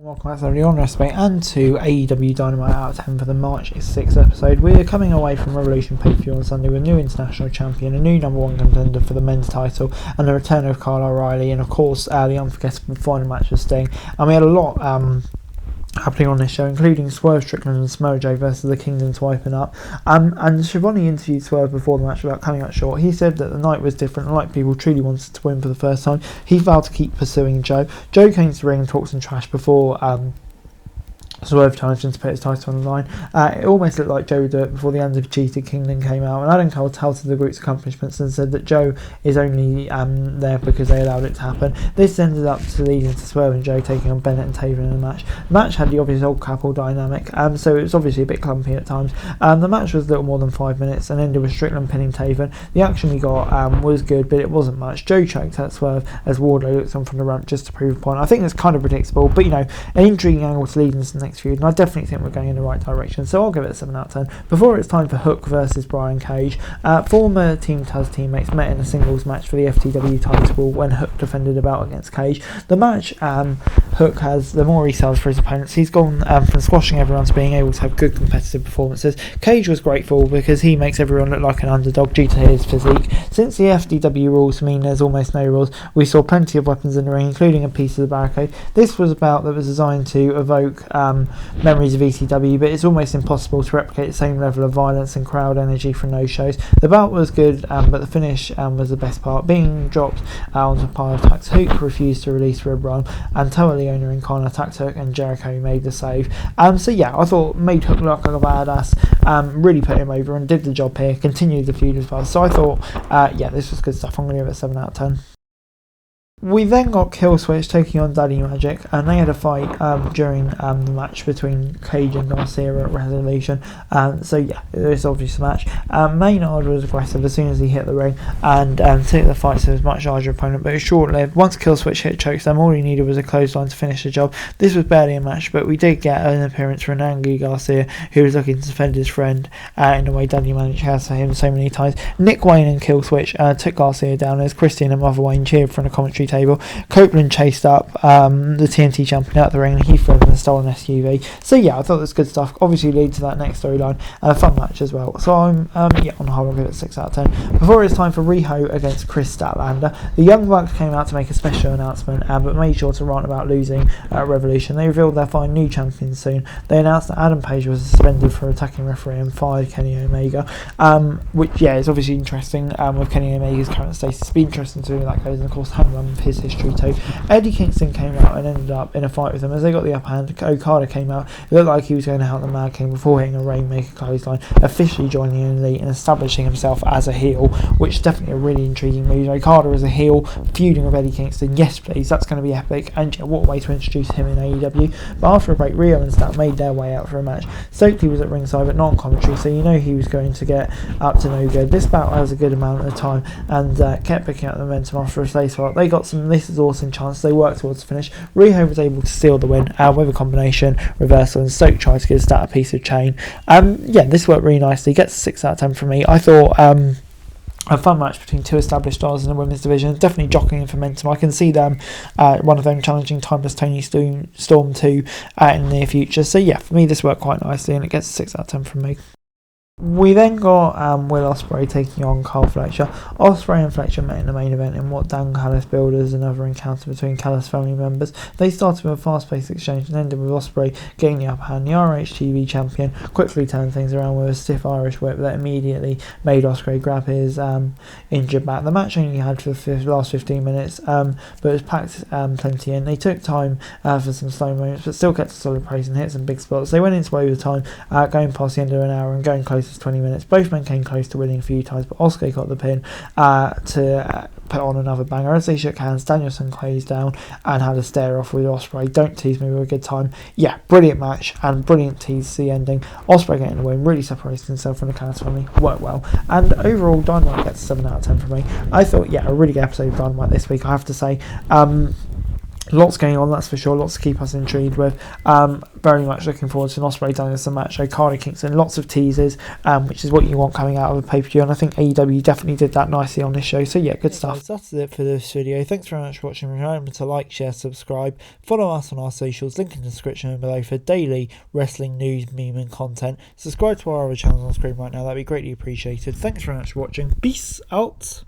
Welcome back to on Wrestling and to AEW Dynamite Out 10 for the March 6th episode. We're coming away from Revolution pay-per-view on Sunday with a new international champion, a new number one contender for the men's title, and the return of Kyle O'Reilly, and of course the unforgettable final match with Sting. And we had a lot happening on this show, including Swerve Strickland and Samoa Joe versus the Kingdom to open up. And Schiavone interviewed Swerve before the match about coming up short. He said that the night was different, like people truly wanted to win for the first time. He vowed to keep pursuing Joe. Joe came to the ring and talked some trash before Swerve challenged him to put his title on the line. It almost looked like Joe would do it before the undefeated Kingdom came out, and Adam Cole touted the group's accomplishments and said that Joe is only there because they allowed it to happen. This ended up to leading to Swerve and Joe taking on Bennett and Taven in a match. The match had the obvious old couple dynamic, so it was obviously a bit clumpy at times. The match was a little more than 5 minutes and ended with Strickland pinning Taven. The action we got was good, but it wasn't much. Joe choked at Swerve as Wardlow looked on from the ramp just to prove a point. I think that's kind of predictable, but an intriguing angle to lead into the next feud, and I definitely think we're going in the right direction, so I'll give it a 7 out of 10. Before it's time for Hook versus Brian Cage, former Team Taz teammates met in a singles match for the FTW title when Hook defended a bout against Cage. The match, Hook has the more he sells for his opponents. He's gone from squashing everyone to being able to have good competitive performances. Cage was grateful because he makes everyone look like an underdog due to his physique. Since the FTW rules mean there's almost no rules, we saw plenty of weapons in the ring, including a piece of the barricade. This was a bout that was designed to evoke memories of ECW, but it's almost impossible to replicate the same level of violence and crowd energy from those shows. The bout was good, but the finish was the best part. Being dropped onto a pile of tacks, Hook refused to release Rib Run, and Toa Leona and Connor attacked Hook, and Jericho made the save. I thought made Hook look like a badass, really put him over and did the job here, continued the feud as well. So I thought, this was good stuff. I'm going to give it a 7 out of 10. We then got Killswitch taking on Daddy Magic, and they had a fight during the match between Cage and Garcia at Resolution. It was obviously a match. Maynard was aggressive as soon as he hit the ring and took the fight to his much larger opponent, but it was short-lived. Once Killswitch hit chokeslam, all he needed was a clothesline to finish the job. This was barely a match, but we did get an appearance from Andy Garcia, who was looking to defend his friend in the way Daddy Magic has for him so many times. Nick Wayne and Killswitch took Garcia down as Christian and Mother Wayne cheered from the commentary table. Copeland chased up the TNT champion out the ring, and he fled in a stolen SUV. I thought it was good stuff. Obviously lead to that next storyline and a fun match as well. So I'm on the whole I'll give it 6 out of 10. Before it's time for Riho against Chris Statlander, the Young Bucks came out to make a special announcement, but made sure to rant about losing Revolution. They revealed they'll find new champions soon. They announced that Adam Page was suspended for attacking referee and fired Kenny Omega, which is obviously interesting with Kenny Omega's current status. It'll be interesting to see where that goes, and of course have run with his history too. Eddie Kingston came out and ended up in a fight with them as they got the upper hand. Okada came out. It looked like he was going to help the Mad King before hitting a Rainmaker clothesline, officially joining the Elite and establishing himself as a heel, which is definitely a really intriguing move. Okada as a heel feuding with Eddie Kingston, yes please, that's going to be epic, and what a way to introduce him in AEW. But after a break, Rio and Stat made their way out for a match. Stokely was at ringside but not on commentary, so he was going to get up to no good. This battle has a good amount of time and kept picking up the momentum after a slay swap. They got some this is awesome chance. They worked towards the finish. Riho was able to steal the win with a combination reversal, and Stoke tried to give Stat a piece of chain. This worked really nicely. Gets a 6 out of 10 from me. I thought a fun match between two established stars in the women's division, definitely jockeying for momentum. I can see them, one of them challenging Timeless Tony Storm 2 in the near future. So for me this worked quite nicely, and it gets a 6 out of 10 from me. We then got Will Ospreay taking on Carl Fletcher. Ospreay and Fletcher met in the main event in what Dan Callis billed as another encounter between Callis family members. They started with a fast-paced exchange and ended with Ospreay getting the upper hand. The RHTV champion quickly turned things around with a stiff Irish whip that immediately made Ospreay grab his injured back. The match only had for the last 15 minutes, but it was packed plenty in. They took time for some slow moments, but still kept a solid pace and hit some big spots. They went into overtime, going past the end of an hour and going close to 20 minutes. Both men came close to winning a few times, but Ospreay got the pin to put on another banger. As they shook hands, Danielson closed down and had a stare off with Ospreay. Don't tease me with a good time. Brilliant match and brilliant tease to the ending. Ospreay getting the win, really separated himself from the Callis family, worked well, and overall Dynamite gets a 7 out of 10 from me. I thought a really good episode of Dynamite this week, I have to say. Lots going on, that's for sure. Lots to keep us intrigued with. Very much looking forward to an Ospreay Danielson match. Okada Kingston, lots of teasers, which is what you want coming out of a pay-per-view. And I think AEW definitely did that nicely on this show. So yeah, good stuff. That's it for this video. Thanks very much for watching. Remember to like, share, subscribe. Follow us on our socials. Link in the description below for daily wrestling news, meme and content. Subscribe to our other channels on screen right now. That'd be greatly appreciated. Thanks very much for watching. Peace out.